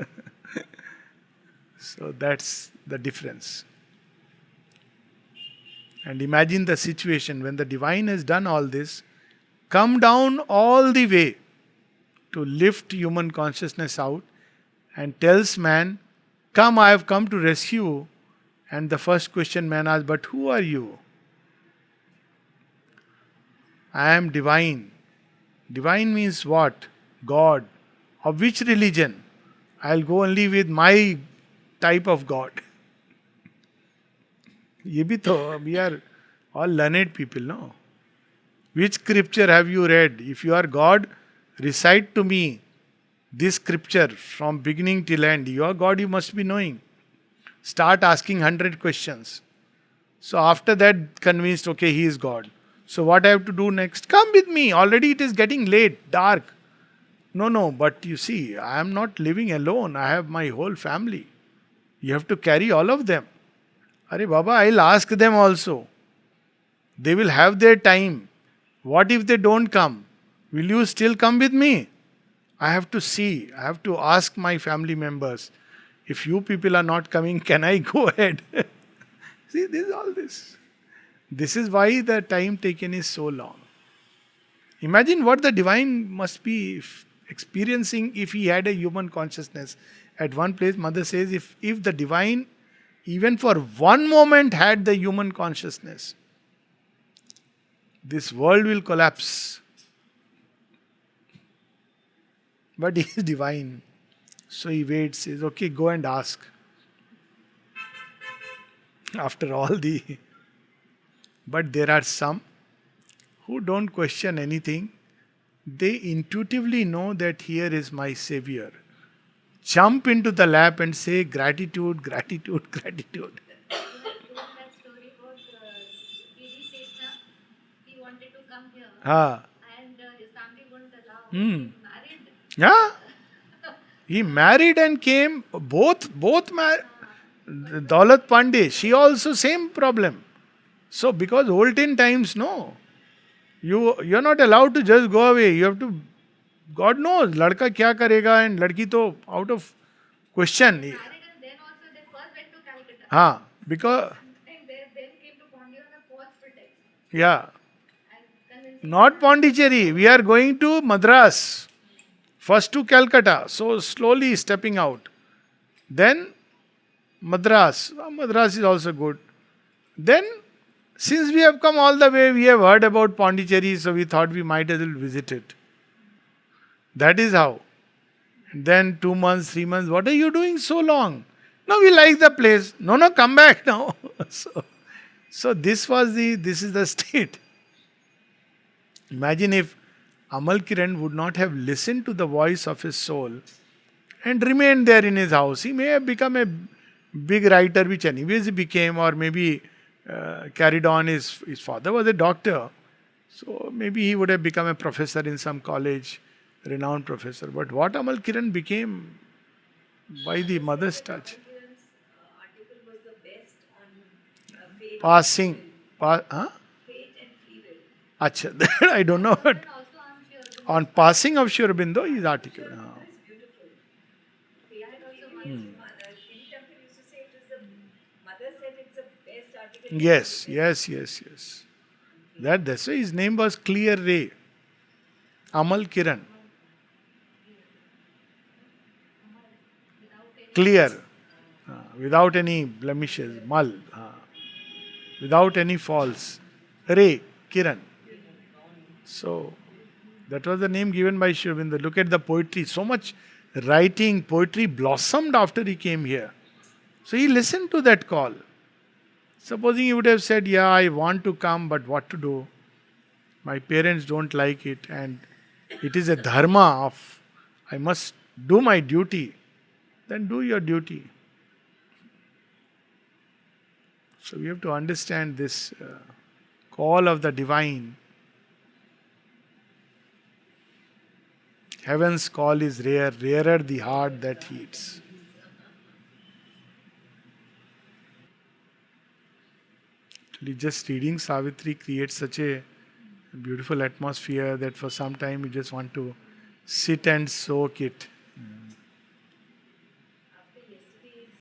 So that's the difference. And imagine the situation when the divine has done all this, come down all the way to lift human consciousness out and tells man, come, I have come to rescue. And the first question man asks, but who are you? I am divine. Divine means what? God. Of which religion? I'll go only with my type of God. ये भी तो, we are all learned people, no? Which scripture have you read? If you are God, recite to me this scripture from beginning till end. You are God, you must be knowing. Start asking 100 questions. So after that, convinced, okay, he is God. So what I have to do next? Come with me. Already it is getting late, dark. No, no, but you see, I am not living alone. I have my whole family. You have to carry all of them. Are Baba, I'll ask them also. They will have their time. What if they don't come? Will you still come with me? I have to see. I have to ask my family members. If you people are not coming, can I go ahead? See, this is all this. This is why the time taken is so long. Imagine what the divine must be experiencing if he had a human consciousness. At one place, Mother says, if the divine, even for one moment, had the human consciousness, this world will collapse. But he is divine. So he waits, says, okay, go and ask. After all the. But there are some who don't question anything. They intuitively know that here is my Savior. Jump into the lap and say, gratitude, gratitude, gratitude. Even that story about P.D. Sethna, he wanted to come here Ah. and his family wouldn't allow. Hmm. He married. Yeah. He married and came, both Daulat Pandey, she also same problem. So because olden times, no. You're not allowed to just go away. You have to, God knows, लड़का क्या करेगा and लड़की तो out of question. Married and then also they first went to Calcutta. हाँ, because, And they then came to Pondicherry on a false pretext. yeah, And convincing not Pondicherry. We are going to Madras. First to Calcutta. So slowly stepping out. Then Madras. Madras is also good. Then, since we have come all the way, we have heard about Pondicherry, so we thought we might as well visit it. That is how. Then 2 months, 3 months, what are you doing so long? No, we like the place. No, no, come back now. so this is the state. Imagine if Amal Kiran would not have listened to the voice of his soul and remained there in his house. He may have become a big writer, which anyways he became, or maybe carried on. His father was a doctor. So maybe he would have become a professor in some college, renowned professor. But what Amal Kiran became by the mother's touch. Article was the best on fate, Passing. fate and free will. Acha, that I don't know. But also I'm sure. on passing of Sri Aurobindo, his article. It's beautiful. That also Shri one. Temple used to say it is the mother said it's the best article. Yes. That's why his name was Clear Ray. Amal Kiran. Clear. Without any blemishes. Mal. Without any faults. Ray. Kiran. So, that was the name given by Sri Aurobindo. Look at the poetry. So much writing, poetry blossomed after he came here. So he listened to that call. Supposing he would have said, yeah, I want to come, but what to do? My parents don't like it, and it is a dharma of, I must do my duty. Then do your duty. So we have to understand this call of the divine. Heaven's call is rare, rarer the heart that heeds. Actually, just reading Savitri creates such a beautiful atmosphere that for some time you just want to sit and soak it.